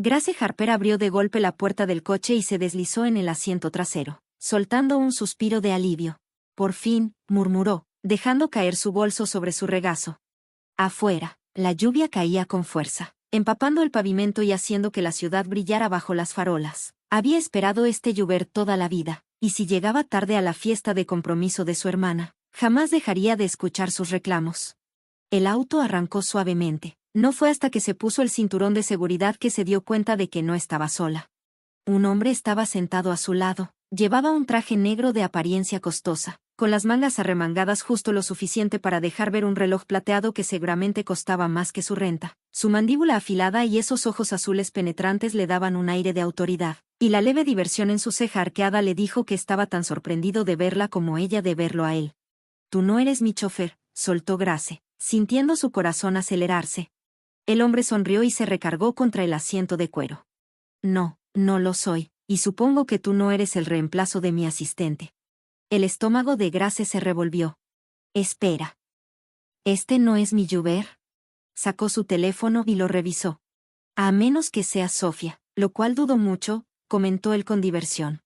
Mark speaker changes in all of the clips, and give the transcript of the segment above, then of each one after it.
Speaker 1: Grace Harper abrió de golpe la puerta del coche y se deslizó en el asiento trasero, soltando un suspiro de alivio. Por fin, murmuró, dejando caer su bolso sobre su regazo. Afuera, la lluvia caía con fuerza, empapando el pavimento y haciendo que la ciudad brillara bajo las farolas. Había esperado este llover toda la vida, y si llegaba tarde a la fiesta de compromiso de su hermana, jamás dejaría de escuchar sus reclamos. El auto arrancó suavemente. No fue hasta que se puso el cinturón de seguridad que se dio cuenta de que no estaba sola. Un hombre estaba sentado a su lado. Llevaba un traje negro de apariencia costosa, con las mangas arremangadas justo lo suficiente para dejar ver un reloj plateado que seguramente costaba más que su renta. Su mandíbula afilada y esos ojos azules penetrantes le daban un aire de autoridad, y la leve diversión en su ceja arqueada le dijo que estaba tan sorprendido de verla como ella de verlo a él. «Tú no eres mi chofer», soltó Grace, sintiendo su corazón acelerarse. El hombre sonrió y se recargó contra el asiento de cuero. «No, no lo soy, y supongo que tú no eres el reemplazo de mi asistente». El estómago de Grace se revolvió. «Espera. ¿Este no es mi Joubert?» Sacó su teléfono y lo revisó. «A menos que sea Sofía, lo cual dudo mucho», comentó él con diversión.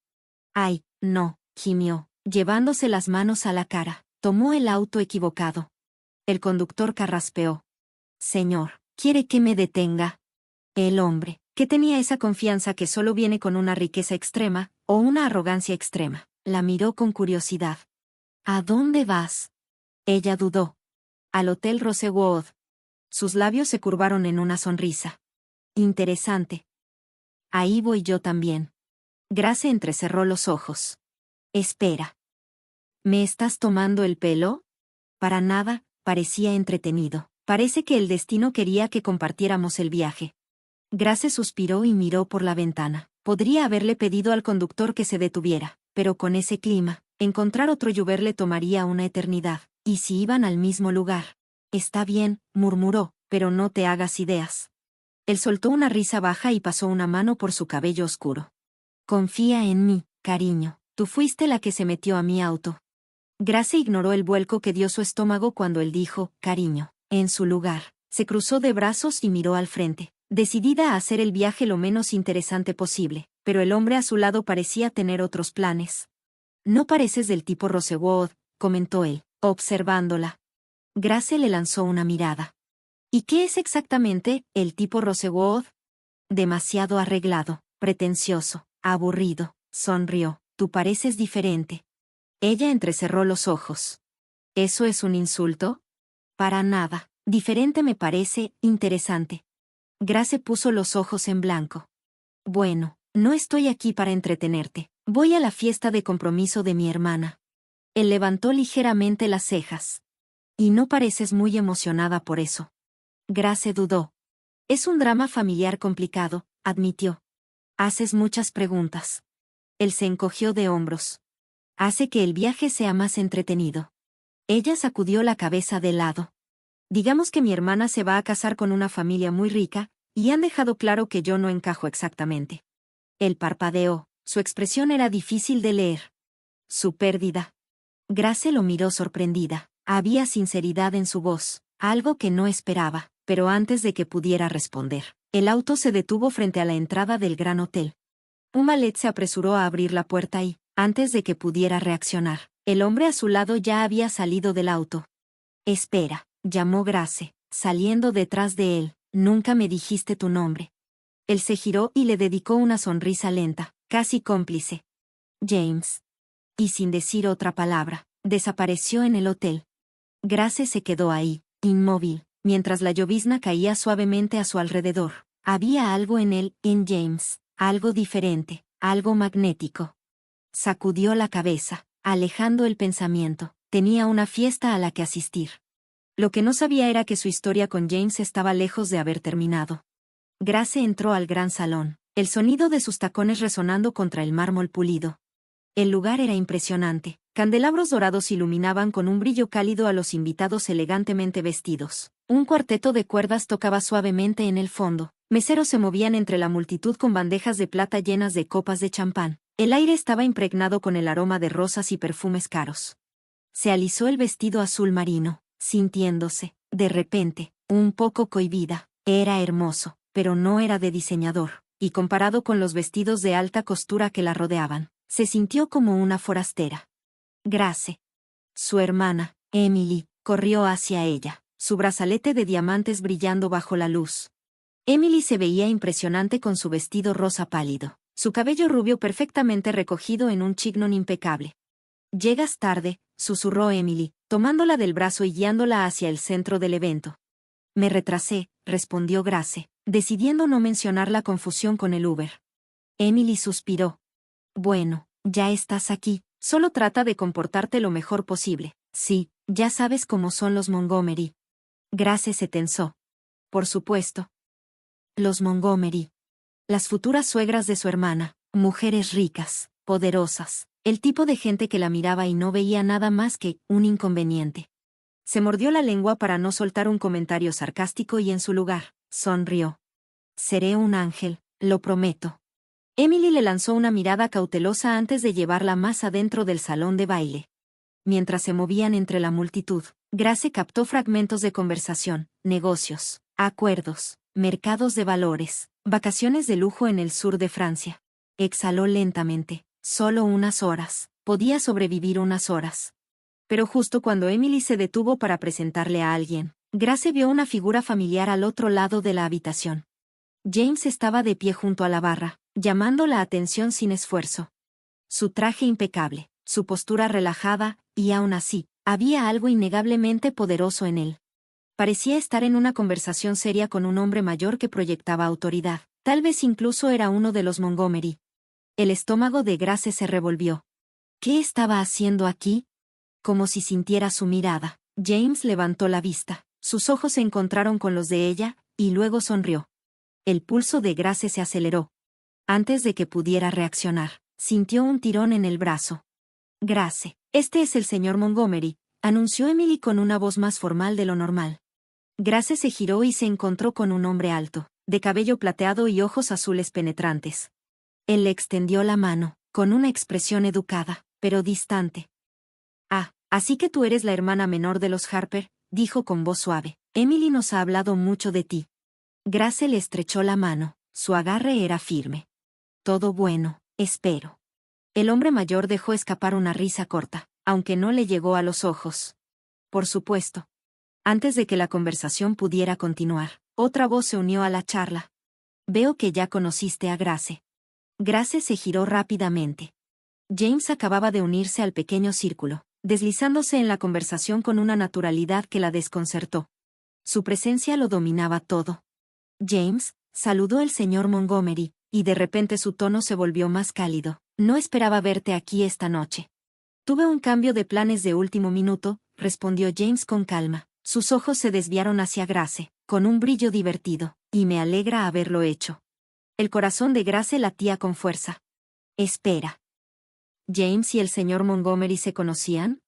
Speaker 1: «Ay, no», gimió, llevándose las manos a la cara. Tomó el auto equivocado. El conductor carraspeó. «Señor, ¿quiere que me detenga?» El hombre, que tenía esa confianza que solo viene con una riqueza extrema, o una arrogancia extrema, la miró con curiosidad. «¿A dónde vas?» Ella dudó. «Al Hotel Rosewood». Sus labios se curvaron en una sonrisa. «Interesante. Ahí voy yo también». Grace entrecerró los ojos. «Espera. ¿Me estás tomando el pelo?» Para nada, parecía entretenido. Parece que el destino quería que compartiéramos el viaje. Grace suspiró y miró por la ventana. Podría haberle pedido al conductor que se detuviera, pero con ese clima, encontrar otro Joubert le tomaría una eternidad. ¿Y si iban al mismo lugar? «Está bien», murmuró, «pero no te hagas ideas». Él soltó una risa baja y pasó una mano por su cabello oscuro. «Confía en mí, cariño. Tú fuiste la que se metió a mi auto». Grace ignoró el vuelco que dio su estómago cuando él dijo, «cariño», en su lugar. Se cruzó de brazos y miró al frente, decidida a hacer el viaje lo menos interesante posible, pero el hombre a su lado parecía tener otros planes. «No pareces del tipo Rosewood», comentó él, observándola. Grace le lanzó una mirada. «¿Y qué es exactamente el tipo Rosewood?» «Demasiado arreglado, pretencioso, aburrido», sonrió. «Tú pareces diferente». Ella entrecerró los ojos. «¿Eso es un insulto?» «Para nada. Diferente me parece interesante». Grace puso los ojos en blanco. «Bueno, no estoy aquí para entretenerte. Voy a la fiesta de compromiso de mi hermana». Él levantó ligeramente las cejas. «Y no pareces muy emocionada por eso». Grace dudó. «Es un drama familiar complicado», admitió. «Haces muchas preguntas». Él se encogió de hombros. «Hace que el viaje sea más entretenido». Ella sacudió la cabeza de lado. «Digamos que mi hermana se va a casar con una familia muy rica, y han dejado claro que yo no encajo exactamente». Él parpadeó. Su expresión era difícil de leer. «Su pérdida». Grace lo miró sorprendida. Había sinceridad en su voz, algo que no esperaba, pero antes de que pudiera responder, el auto se detuvo frente a la entrada del gran hotel. Un valet se apresuró a abrir la puerta y, antes de que pudiera reaccionar, el hombre a su lado ya había salido del auto. «Espera», llamó Grace, saliendo detrás de él. «Nunca me dijiste tu nombre». Él se giró y le dedicó una sonrisa lenta, casi cómplice. «James». Y sin decir otra palabra, desapareció en el hotel. Grace se quedó ahí, inmóvil, mientras la llovizna caía suavemente a su alrededor. Había algo en él, en James, algo diferente, algo magnético. Sacudió la cabeza, alejando el pensamiento. Tenía una fiesta a la que asistir. Lo que no sabía era que su historia con James estaba lejos de haber terminado. Grace entró al gran salón, el sonido de sus tacones resonando contra el mármol pulido. El lugar era impresionante. Candelabros dorados iluminaban con un brillo cálido a los invitados elegantemente vestidos. Un cuarteto de cuerdas tocaba suavemente en el fondo. Meseros se movían entre la multitud con bandejas de plata llenas de copas de champán. El aire estaba impregnado con el aroma de rosas y perfumes caros. Se alisó el vestido azul marino, sintiéndose, de repente, un poco cohibida. Era hermoso, pero no era de diseñador. y comparado con los vestidos de alta costura que la rodeaban, se sintió como una forastera. Grace. Su hermana, Emily, corrió hacia ella, su brazalete de diamantes brillando bajo la luz. Emily se veía impresionante con su vestido rosa pálido, su cabello rubio perfectamente recogido en un chignon impecable. «Llegas tarde», susurró Emily, tomándola del brazo y guiándola hacia el centro del evento. «Me retrasé», respondió Grace, decidiendo no mencionar la confusión con el Uber. Emily suspiró. «Bueno, ya estás aquí, solo trata de comportarte lo mejor posible. Sí, ya sabes cómo son los Montgomery». Grace se tensó. «Por supuesto». Los Montgomery. Las futuras suegras de su hermana, mujeres ricas, poderosas, el tipo de gente que la miraba y no veía nada más que un inconveniente. Se mordió la lengua para no soltar un comentario sarcástico y en su lugar, sonrió. «Seré un ángel, lo prometo». Emily le lanzó una mirada cautelosa antes de llevarla más adentro del salón de baile. Mientras se movían entre la multitud, Grace captó fragmentos de conversación, negocios, acuerdos, mercados de valores, vacaciones de lujo en el sur de Francia. Exhaló lentamente. Solo unas horas. Podía sobrevivir unas horas. Pero justo cuando Emily se detuvo para presentarle a alguien, Grace vio una figura familiar al otro lado de la habitación. James estaba de pie junto a la barra, llamando la atención sin esfuerzo. Su traje impecable, su postura relajada, y aún así, había algo innegablemente poderoso en él. Parecía estar en una conversación seria con un hombre mayor que proyectaba autoridad. Tal vez incluso era uno de los Montgomery. El estómago de Grace se revolvió. ¿Qué estaba haciendo aquí? Como si sintiera su mirada, James levantó la vista. Sus ojos se encontraron con los de ella, y luego sonrió. El pulso de Grace se aceleró. Antes de que pudiera reaccionar, sintió un tirón en el brazo. «Grace, este es el señor Montgomery», anunció Emily con una voz más formal de lo normal. Grace se giró y se encontró con un hombre alto, de cabello plateado y ojos azules penetrantes. Él le extendió la mano, con una expresión educada, pero distante. «Ah, así que tú eres la hermana menor de los Harper», dijo con voz suave. «Emily nos ha hablado mucho de ti». Grace le estrechó la mano, su agarre era firme. «Todo bueno, espero». El hombre mayor dejó escapar una risa corta, aunque no le llegó a los ojos. «Por supuesto». Antes de que la conversación pudiera continuar, otra voz se unió a la charla. «Veo que ya conociste a Grace». Grace se giró rápidamente. James acababa de unirse al pequeño círculo, deslizándose en la conversación con una naturalidad que la desconcertó. Su presencia lo dominaba todo. «James», saludó el señor Montgomery, y de repente su tono se volvió más cálido. «No esperaba verte aquí esta noche». «Tuve un cambio de planes de último minuto», respondió James con calma. Sus ojos se desviaron hacia Grace, con un brillo divertido, «y me alegra haberlo hecho». El corazón de Grace latía con fuerza. «Espera. ¿James y el señor Montgomery se conocían?»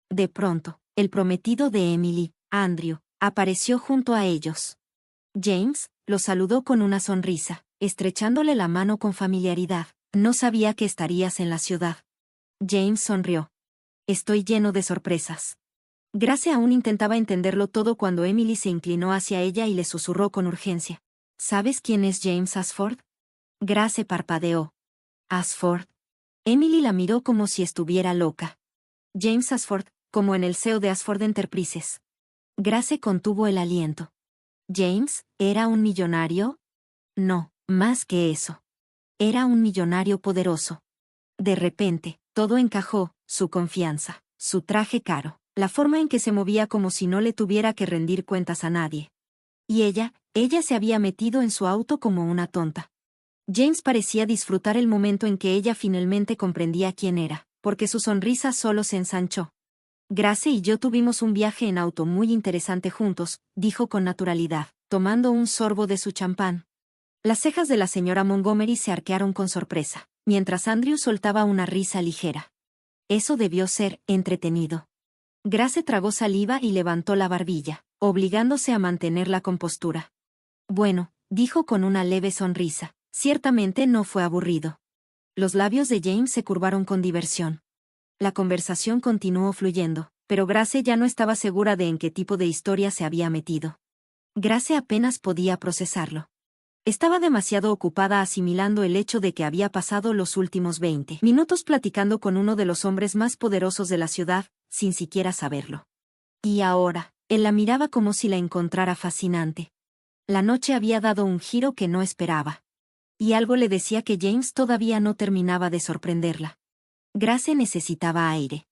Speaker 1: De pronto, el prometido de Emily, Andrew, apareció junto a ellos. James lo saludó con una sonrisa, estrechándole la mano con familiaridad. «No sabía que estarías en la ciudad». James sonrió. «Estoy lleno de sorpresas». Grace aún intentaba entenderlo todo cuando Emily se inclinó hacia ella y le susurró con urgencia. «¿Sabes quién es James Ashford?» Grace parpadeó. «¿Ashford?» Emily la miró como si estuviera loca. «James Ashford, como en el CEO de Ashford Enterprises». Grace contuvo el aliento. «¿James era un millonario?» «No, más que eso. Era un millonario poderoso». De repente, todo encajó, su confianza, su traje caro, la forma en que se movía como si no le tuviera que rendir cuentas a nadie. Y ella se había metido en su auto como una tonta. James parecía disfrutar el momento en que ella finalmente comprendía quién era, porque su sonrisa solo se ensanchó. «Grace y yo tuvimos un viaje en auto muy interesante juntos», dijo con naturalidad, tomando un sorbo de su champán. Las cejas de la señora Montgomery se arquearon con sorpresa, mientras Andrew soltaba una risa ligera. Eso debió ser entretenido. Grace tragó saliva y levantó la barbilla, obligándose a mantener la compostura. «Bueno», dijo con una leve sonrisa, «ciertamente no fue aburrido». Los labios de James se curvaron con diversión. La conversación continuó fluyendo, pero Grace ya no estaba segura de en qué tipo de historia se había metido. Grace apenas podía procesarlo. Estaba demasiado ocupada asimilando el hecho de que había pasado los últimos 20 minutos platicando con uno de los hombres más poderosos de la ciudad, sin siquiera saberlo. Y ahora, él la miraba como si la encontrara fascinante. La noche había dado un giro que no esperaba. Y algo le decía que James todavía no terminaba de sorprenderla. Grace necesitaba aire.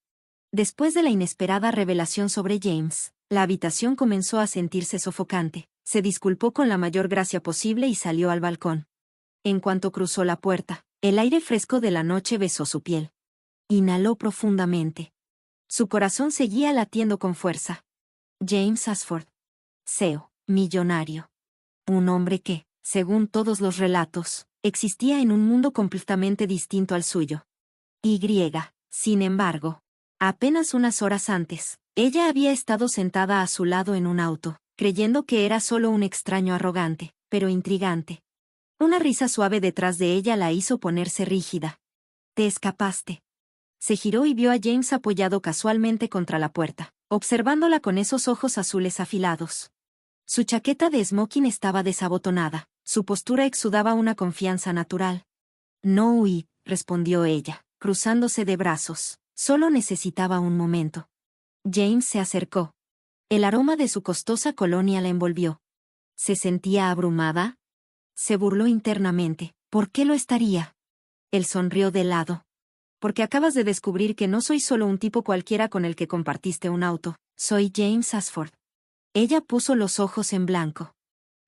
Speaker 1: Después de la inesperada revelación sobre James, la habitación comenzó a sentirse sofocante. Se disculpó con la mayor gracia posible y salió al balcón. En cuanto cruzó la puerta, el aire fresco de la noche besó su piel. Inhaló profundamente. Su corazón seguía latiendo con fuerza. James Ashford. CEO, millonario. Un hombre que, según todos los relatos, existía en un mundo completamente distinto al suyo. Sin embargo, apenas unas horas antes, ella había estado sentada a su lado en un auto, creyendo que era solo un extraño arrogante, pero intrigante. Una risa suave detrás de ella la hizo ponerse rígida. «Te escapaste». Se giró y vio a James apoyado casualmente contra la puerta, observándola con esos ojos azules afilados. Su chaqueta de smoking estaba desabotonada, su postura exudaba una confianza natural. «No huí», respondió ella, cruzándose de brazos. Solo necesitaba un momento. James se acercó. El aroma de su costosa colonia la envolvió. ¿Se sentía abrumada? Se burló internamente. ¿Por qué lo estaría? Él sonrió de lado. Porque acabas de descubrir que no soy solo un tipo cualquiera con el que compartiste un auto. Soy James Ashford. Ella puso los ojos en blanco.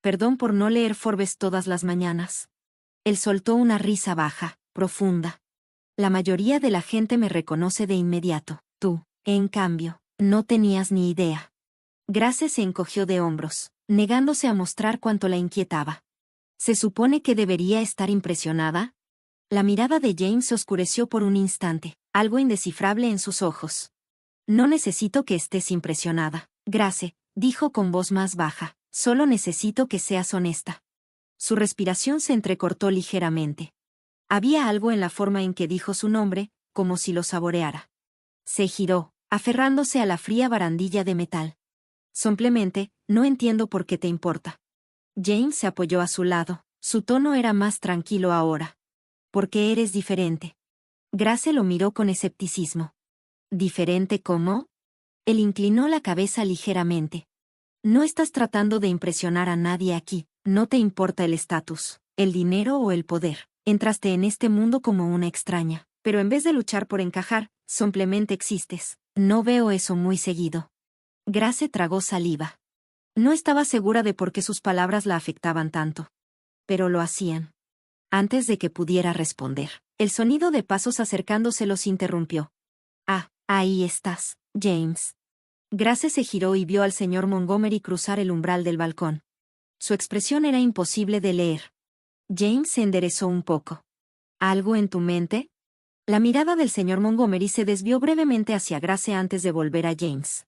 Speaker 1: Perdón por no leer Forbes todas las mañanas. Él soltó una risa baja, profunda. La mayoría de la gente me reconoce de inmediato. Tú, en cambio, no tenías ni idea. Grace se encogió de hombros, negándose a mostrar cuánto la inquietaba. ¿Se supone que debería estar impresionada? La mirada de James se oscureció por un instante, algo indescifrable en sus ojos. No necesito que estés impresionada, Grace, dijo con voz más baja, solo necesito que seas honesta. Su respiración se entrecortó ligeramente. Había algo en la forma en que dijo su nombre, como si lo saboreara. Se giró, aferrándose a la fría barandilla de metal. Simplemente, no entiendo por qué te importa. James se apoyó a su lado, su tono era más tranquilo ahora. Porque eres diferente. Grace lo miró con escepticismo. ¿Diferente cómo? Él inclinó la cabeza ligeramente. No estás tratando de impresionar a nadie aquí, no te importa el estatus, el dinero o el poder. Entraste en este mundo como una extraña, pero en vez de luchar por encajar, simplemente existes. No veo eso muy seguido. Grace tragó saliva. No estaba segura de por qué sus palabras la afectaban tanto. Pero lo hacían. Antes de que pudiera responder, el sonido de pasos acercándose los interrumpió. Ah, ahí estás, James. Grace se giró y vio al señor Montgomery cruzar el umbral del balcón. Su expresión era imposible de leer. James se enderezó un poco. ¿Algo en tu mente? La mirada del señor Montgomery se desvió brevemente hacia Grace antes de volver a James.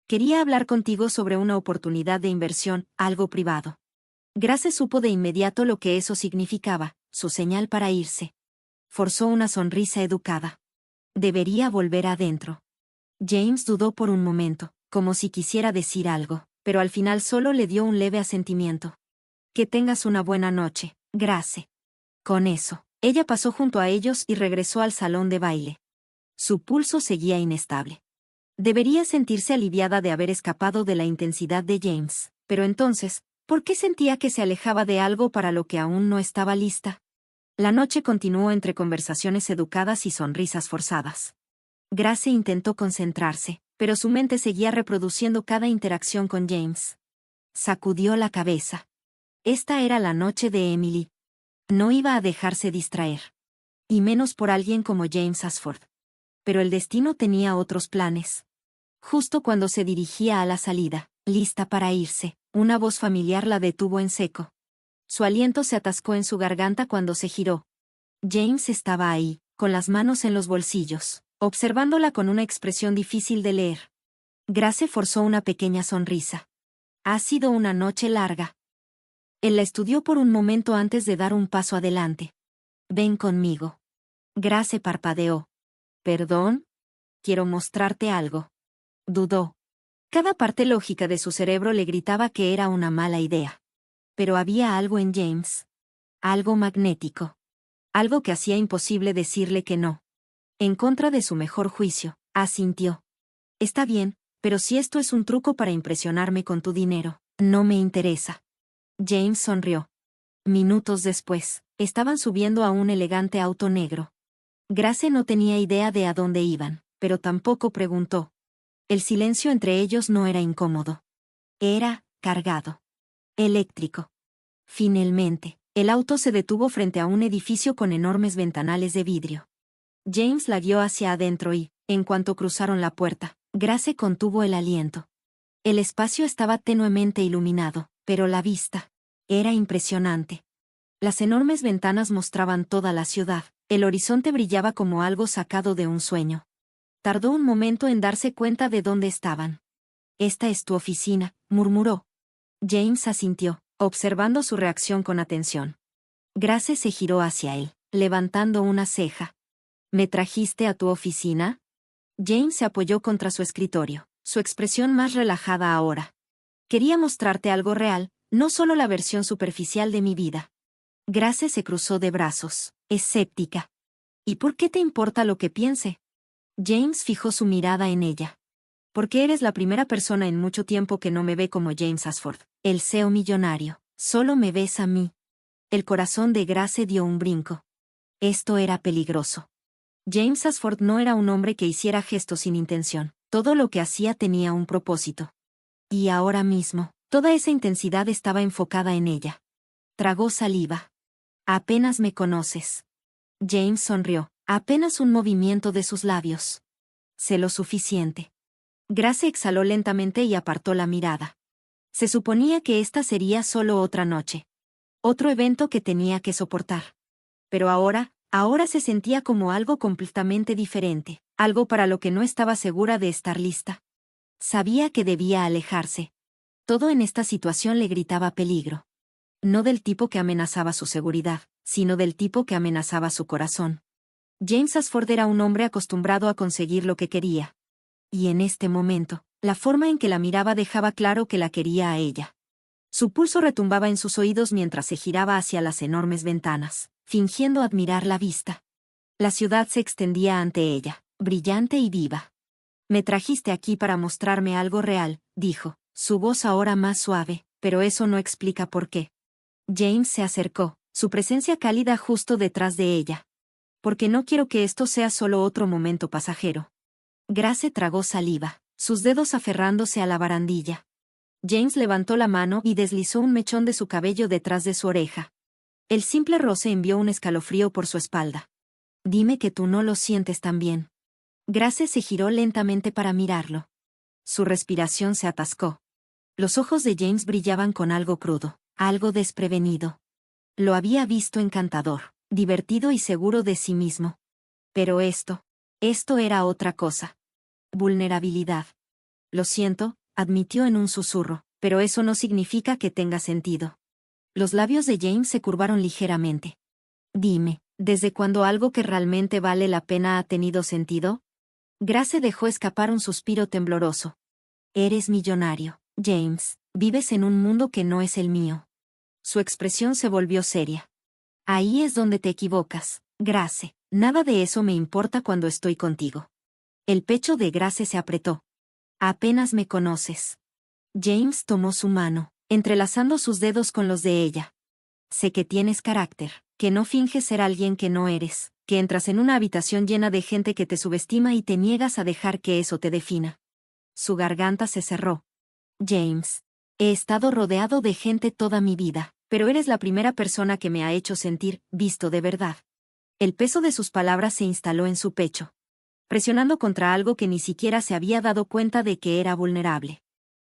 Speaker 1: Quería hablar contigo sobre una oportunidad de inversión, algo privado. Grace supo de inmediato lo que eso significaba, su señal para irse. Forzó una sonrisa educada. Debería volver adentro. James dudó por un momento, como si quisiera decir algo, pero al final solo le dio un leve asentimiento. Que tengas una buena noche, Grace. Con eso, ella pasó junto a ellos y regresó al salón de baile. Su pulso seguía inestable. Debería sentirse aliviada de haber escapado de la intensidad de James, pero entonces, ¿por qué sentía que se alejaba de algo para lo que aún no estaba lista? La noche continuó entre conversaciones educadas y sonrisas forzadas. Grace intentó concentrarse, pero su mente seguía reproduciendo cada interacción con James. Sacudió la cabeza. Esta era la noche de Emily. No iba a dejarse distraer. Y menos por alguien como James Ashford. Pero el destino tenía otros planes. Justo cuando se dirigía a la salida, lista para irse, una voz familiar la detuvo en seco. Su aliento se atascó en su garganta cuando se giró. James estaba ahí, con las manos en los bolsillos, observándola con una expresión difícil de leer. Grace forzó una pequeña sonrisa. Ha sido una noche larga. Él la estudió por un momento antes de dar un paso adelante. Ven conmigo. Grace parpadeó. ¿Perdón? Quiero mostrarte algo. Dudó. Cada parte lógica de su cerebro le gritaba que era una mala idea. Pero había algo en James. Algo magnético. Algo que hacía imposible decirle que no. En contra de su mejor juicio, asintió. Está bien, pero si esto es un truco para impresionarme con tu dinero, no me interesa. James sonrió. Minutos después, estaban subiendo a un elegante auto negro. Grace no tenía idea de a dónde iban, pero tampoco preguntó. El silencio entre ellos no era incómodo. Era cargado. Eléctrico. Finalmente, el auto se detuvo frente a un edificio con enormes ventanales de vidrio. James la guió hacia adentro y, en cuanto cruzaron la puerta, Grace contuvo el aliento. El espacio estaba tenuemente iluminado, pero la vista era impresionante. Las enormes ventanas mostraban toda la ciudad, el horizonte brillaba como algo sacado de un sueño. Tardó un momento en darse cuenta de dónde estaban. «Esta es tu oficina», murmuró. James asintió, observando su reacción con atención. Grace se giró hacia él, levantando una ceja. «¿Me trajiste a tu oficina?» James se apoyó contra su escritorio, su expresión más relajada ahora. «Quería mostrarte algo real, no solo la versión superficial de mi vida». Grace se cruzó de brazos, escéptica. «¿Y por qué te importa lo que piense?» James fijó su mirada en ella. «Porque eres la primera persona en mucho tiempo que no me ve como James Ashford, el CEO millonario. Solo me ves a mí». El corazón de Grace dio un brinco. Esto era peligroso. James Ashford no era un hombre que hiciera gestos sin intención. Todo lo que hacía tenía un propósito. Y ahora mismo, toda esa intensidad estaba enfocada en ella. Tragó saliva. «Apenas me conoces». James sonrió, apenas un movimiento de sus labios. «Sé lo suficiente». Grace exhaló lentamente y apartó la mirada. Se suponía que esta sería solo otra noche. Otro evento que tenía que soportar. Pero ahora se sentía como algo completamente diferente, algo para lo que no estaba segura de estar lista. Sabía que debía alejarse. Todo en esta situación le gritaba peligro. No del tipo que amenazaba su seguridad, sino del tipo que amenazaba su corazón. James Ashford era un hombre acostumbrado a conseguir lo que quería. Y en este momento, la forma en que la miraba dejaba claro que la quería a ella. Su pulso retumbaba en sus oídos mientras se giraba hacia las enormes ventanas, fingiendo admirar la vista. La ciudad se extendía ante ella, brillante y viva. «Me trajiste aquí para mostrarme algo real», dijo, su voz ahora más suave, pero eso no explica por qué. James se acercó, su presencia cálida justo detrás de ella. «Porque no quiero que esto sea solo otro momento pasajero». Grace tragó saliva, sus dedos aferrándose a la barandilla. James levantó la mano y deslizó un mechón de su cabello detrás de su oreja. El simple roce envió un escalofrío por su espalda. «Dime que tú no lo sientes tan bien». Grace se giró lentamente para mirarlo. Su respiración se atascó. Los ojos de James brillaban con algo crudo, algo desprevenido. Lo había visto encantador, divertido y seguro de sí mismo. Pero esto era otra cosa. Vulnerabilidad. «Lo siento», admitió en un susurro, «pero eso no significa que tenga sentido». Los labios de James se curvaron ligeramente. «Dime, ¿desde cuándo algo que realmente vale la pena ha tenido sentido?» Grace dejó escapar un suspiro tembloroso. «Eres millonario, James. Vives en un mundo que no es el mío». Su expresión se volvió seria. «Ahí es donde te equivocas, Grace. Nada de eso me importa cuando estoy contigo». El pecho de Grace se apretó. «Apenas me conoces». James tomó su mano, entrelazando sus dedos con los de ella. «Sé que tienes carácter, que no finges ser alguien que no eres, que entras en una habitación llena de gente que te subestima y te niegas a dejar que eso te defina». Su garganta se cerró. «James, he estado rodeado de gente toda mi vida, pero eres la primera persona que me ha hecho sentir visto de verdad». El peso de sus palabras se instaló en su pecho, presionando contra algo que ni siquiera se había dado cuenta de que era vulnerable.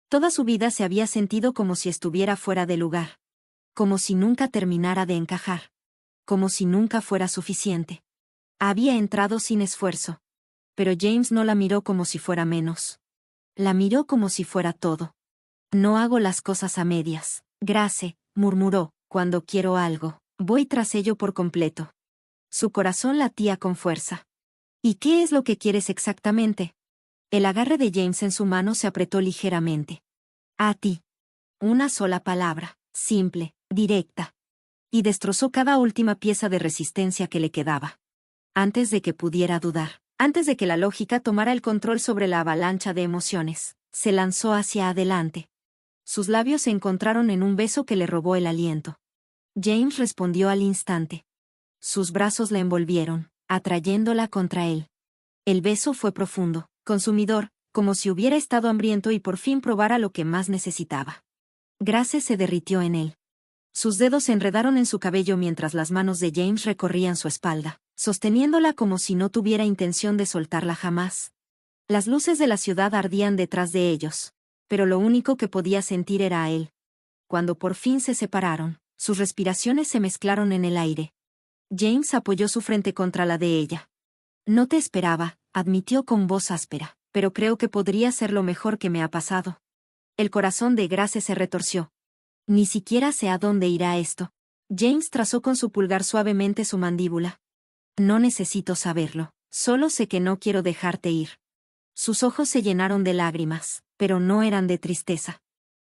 Speaker 1: Toda su vida se había sentido como si estuviera fuera de lugar. Como si nunca terminara de encajar. Como si nunca fuera suficiente. Había entrado sin esfuerzo. Pero James no la miró como si fuera menos. La miró como si fuera todo. «No hago las cosas a medias, Grace», murmuró, «cuando quiero algo, voy tras ello por completo». Su corazón latía con fuerza. «¿Y qué es lo que quieres exactamente?» El agarre de James en su mano se apretó ligeramente. «A ti». Una sola palabra, simple, directa. Y destrozó cada última pieza de resistencia que le quedaba. Antes de que pudiera dudar, antes de que la lógica tomara el control sobre la avalancha de emociones, se lanzó hacia adelante. Sus labios se encontraron en un beso que le robó el aliento. James respondió al instante. Sus brazos la envolvieron, atrayéndola contra él. El beso fue profundo, consumidor, como si hubiera estado hambriento y por fin probara lo que más necesitaba. Grace se derritió en él. Sus dedos se enredaron en su cabello mientras las manos de James recorrían su espalda, sosteniéndola como si no tuviera intención de soltarla jamás. Las luces de la ciudad ardían detrás de ellos, pero lo único que podía sentir era a él. Cuando por fin se separaron, sus respiraciones se mezclaron en el aire. James apoyó su frente contra la de ella. No te esperaba, admitió con voz áspera, pero creo que podría ser lo mejor que me ha pasado. El corazón de Grace se retorció. Ni siquiera sé a dónde irá esto. James trazó con su pulgar suavemente su mandíbula. No necesito saberlo, solo sé que no quiero dejarte ir. Sus ojos se llenaron de lágrimas, pero no eran de tristeza.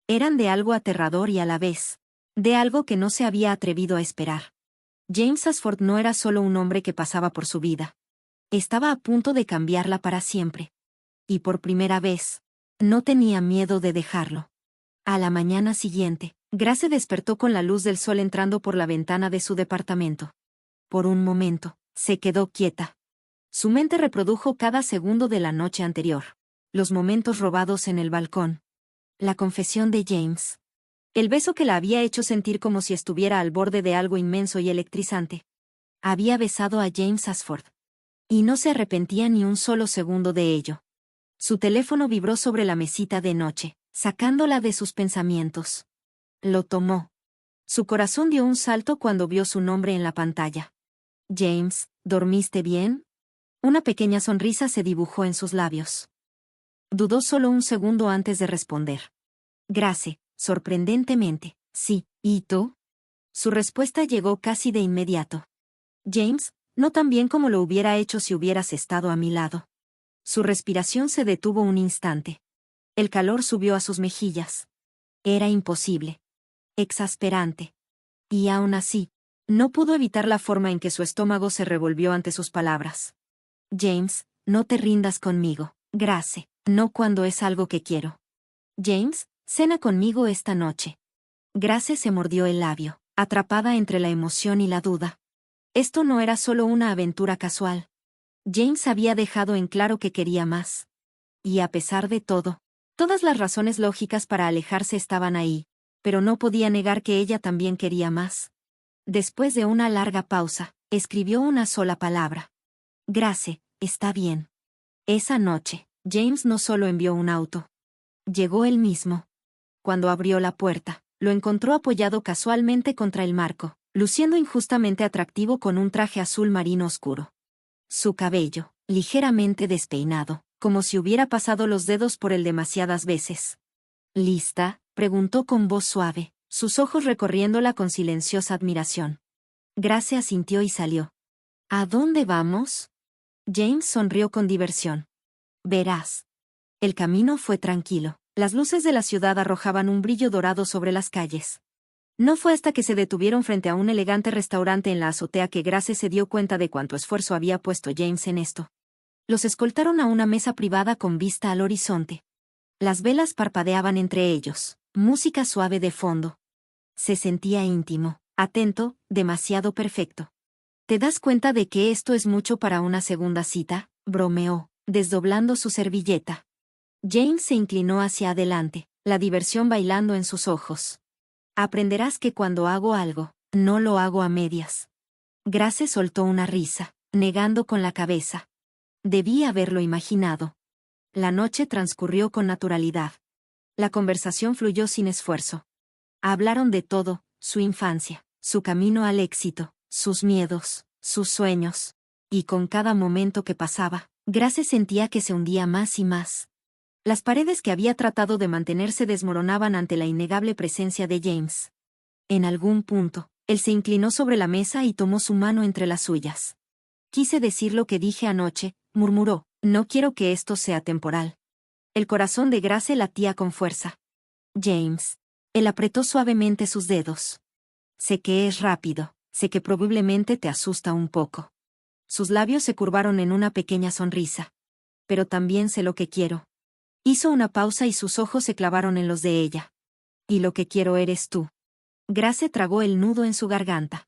Speaker 1: Eran de algo aterrador y a la vez, de algo que no se había atrevido a esperar. James Ashford no era solo un hombre que pasaba por su vida. Estaba a punto de cambiarla para siempre. Y por primera vez, no tenía miedo de dejarlo. A la mañana siguiente, Grace despertó con la luz del sol entrando por la ventana de su departamento. Por un momento, se quedó quieta. Su mente reprodujo cada segundo de la noche anterior. Los momentos robados en el balcón. La confesión de James. El beso que la había hecho sentir como si estuviera al borde de algo inmenso y electrizante. Había besado a James Ashford. Y no se arrepentía ni un solo segundo de ello. Su teléfono vibró sobre la mesita de noche, sacándola de sus pensamientos. Lo tomó. Su corazón dio un salto cuando vio su nombre en la pantalla. James, ¿dormiste bien? Una pequeña sonrisa se dibujó en sus labios. Dudó solo un segundo antes de responder. Grace, sorprendentemente, sí, ¿y tú? Su respuesta llegó casi de inmediato. James, no tan bien como lo hubiera hecho si hubieras estado a mi lado. Su respiración se detuvo un instante. El calor subió a sus mejillas. Era imposible. Exasperante. Y aún así, no pudo evitar la forma en que su estómago se revolvió ante sus palabras. James, no te rindas conmigo, Grace, no cuando es algo que quiero. James, cena conmigo esta noche. Grace se mordió el labio, atrapada entre la emoción y la duda. Esto no era solo una aventura casual. James había dejado en claro que quería más. Y a pesar de todo, todas las razones lógicas para alejarse estaban ahí, pero no podía negar que ella también quería más. Después de una larga pausa, escribió una sola palabra. Grace, está bien. Esa noche, James no solo envió un auto. Llegó él mismo. Cuando abrió la puerta, lo encontró apoyado casualmente contra el marco, luciendo injustamente atractivo con un traje azul marino oscuro. Su cabello, ligeramente despeinado, como si hubiera pasado los dedos por él demasiadas veces. ¿Lista?, preguntó con voz suave, sus ojos recorriéndola con silenciosa admiración. Grace asintió y salió. ¿A dónde vamos? James sonrió con diversión. Verás. El camino fue tranquilo. Las luces de la ciudad arrojaban un brillo dorado sobre las calles. No fue hasta que se detuvieron frente a un elegante restaurante en la azotea que Grace se dio cuenta de cuánto esfuerzo había puesto James en esto. Los escoltaron a una mesa privada con vista al horizonte. Las velas parpadeaban entre ellos, música suave de fondo. Se sentía íntimo, atento, demasiado perfecto. ¿Te das cuenta de que esto es mucho para una segunda cita?, bromeó, desdoblando su servilleta. James se inclinó hacia adelante, la diversión bailando en sus ojos. Aprenderás que cuando hago algo, no lo hago a medias. Grace soltó una risa, negando con la cabeza. Debí haberlo imaginado. La noche transcurrió con naturalidad. La conversación fluyó sin esfuerzo. Hablaron de todo, su infancia, su camino al éxito, sus miedos, sus sueños. Y con cada momento que pasaba, Grace sentía que se hundía más y más. Las paredes que había tratado de mantener se desmoronaban ante la innegable presencia de James. En algún punto, él se inclinó sobre la mesa y tomó su mano entre las suyas. Quise decir lo que dije anoche, murmuró, no quiero que esto sea temporal. El corazón de Grace latía con fuerza. James. Él apretó suavemente sus dedos. Sé que es rápido, sé que probablemente te asusta un poco. Sus labios se curvaron en una pequeña sonrisa. Pero también sé lo que quiero. Hizo una pausa y sus ojos se clavaron en los de ella. Y lo que quiero eres tú. Grace tragó el nudo en su garganta.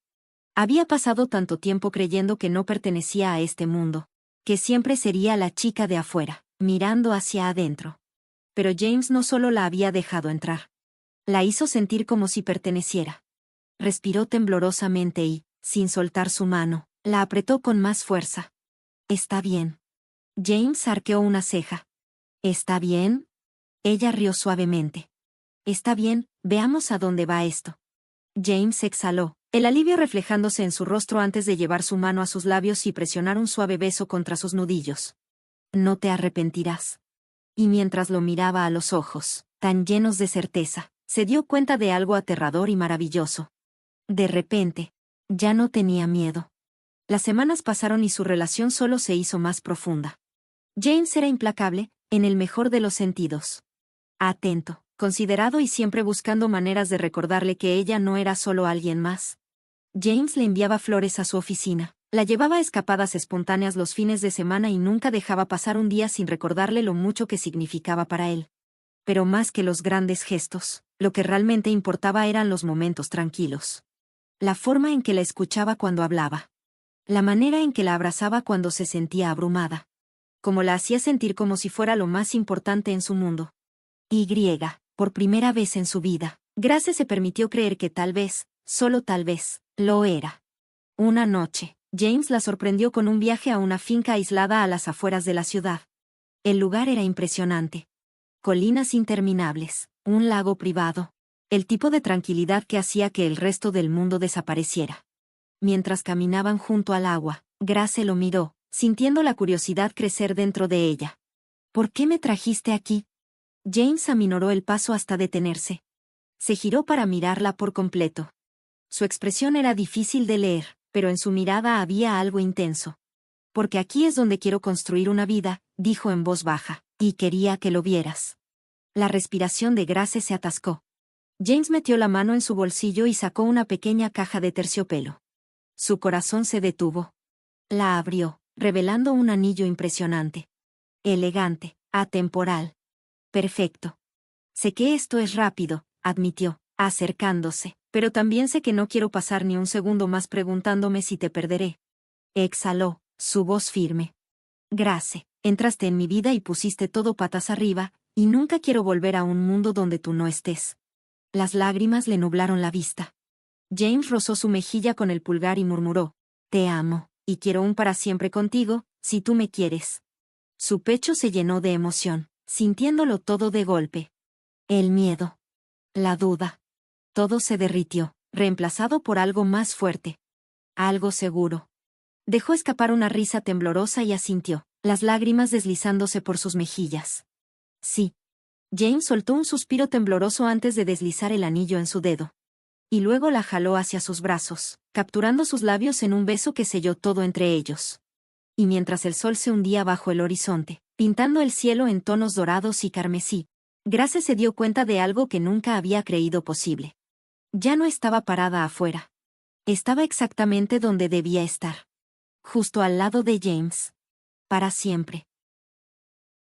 Speaker 1: Había pasado tanto tiempo creyendo que no pertenecía a este mundo, que siempre sería la chica de afuera, mirando hacia adentro. Pero James no solo la había dejado entrar. La hizo sentir como si perteneciera. Respiró temblorosamente y, sin soltar su mano, la apretó con más fuerza. «Está bien». James arqueó una ceja. «¿Está bien?» Ella rió suavemente. «Está bien, veamos a dónde va esto». James exhaló, el alivio reflejándose en su rostro antes de llevar su mano a sus labios y presionar un suave beso contra sus nudillos. «No te arrepentirás». Y mientras lo miraba a los ojos, tan llenos de certeza, se dio cuenta de algo aterrador y maravilloso. De repente, ya no tenía miedo. Las semanas pasaron y su relación solo se hizo más profunda. James era implacable, en el mejor de los sentidos. Atento, considerado y siempre buscando maneras de recordarle que ella no era solo alguien más. James le enviaba flores a su oficina, la llevaba a escapadas espontáneas los fines de semana y nunca dejaba pasar un día sin recordarle lo mucho que significaba para él. Pero más que los grandes gestos, lo que realmente importaba eran los momentos tranquilos. La forma en que la escuchaba cuando hablaba. La manera en que la abrazaba cuando se sentía abrumada. Como la hacía sentir como si fuera lo más importante en su mundo. Por primera vez en su vida, Grace se permitió creer que tal vez, solo tal vez, lo era. Una noche, James la sorprendió con un viaje a una finca aislada a las afueras de la ciudad. El lugar era impresionante. Colinas interminables, un lago privado. El tipo de tranquilidad que hacía que el resto del mundo desapareciera. Mientras caminaban junto al agua, Grace lo miró, sintiendo la curiosidad crecer dentro de ella. «¿Por qué me trajiste aquí?» James aminoró el paso hasta detenerse. Se giró para mirarla por completo. Su expresión era difícil de leer, pero en su mirada había algo intenso. «Porque aquí es donde quiero construir una vida», dijo en voz baja, «y quería que lo vieras». La respiración de Grace se atascó. James metió la mano en su bolsillo y sacó una pequeña caja de terciopelo. Su corazón se detuvo. La abrió, revelando un anillo impresionante. Elegante, atemporal. Perfecto. «Sé que esto es rápido», admitió, acercándose, «pero también sé que no quiero pasar ni un segundo más preguntándome si te perderé». Exhaló, su voz firme. «Grace, entraste en mi vida y pusiste todo patas arriba, y nunca quiero volver a un mundo donde tú no estés». Las lágrimas le nublaron la vista. James rozó su mejilla con el pulgar y murmuró: «Te amo, y quiero un para siempre contigo, si tú me quieres». Su pecho se llenó de emoción, sintiéndolo todo de golpe. El miedo. La duda. Todo se derritió, reemplazado por algo más fuerte. Algo seguro. Dejó escapar una risa temblorosa y asintió, las lágrimas deslizándose por sus mejillas. «Sí». James soltó un suspiro tembloroso antes de deslizar el anillo en su dedo. Y luego la jaló hacia sus brazos, capturando sus labios en un beso que selló todo entre ellos. Y mientras el sol se hundía bajo el horizonte, pintando el cielo en tonos dorados y carmesí, Grace se dio cuenta de algo que nunca había creído posible. Ya no estaba parada afuera. Estaba exactamente donde debía estar. Justo al lado de James. Para siempre.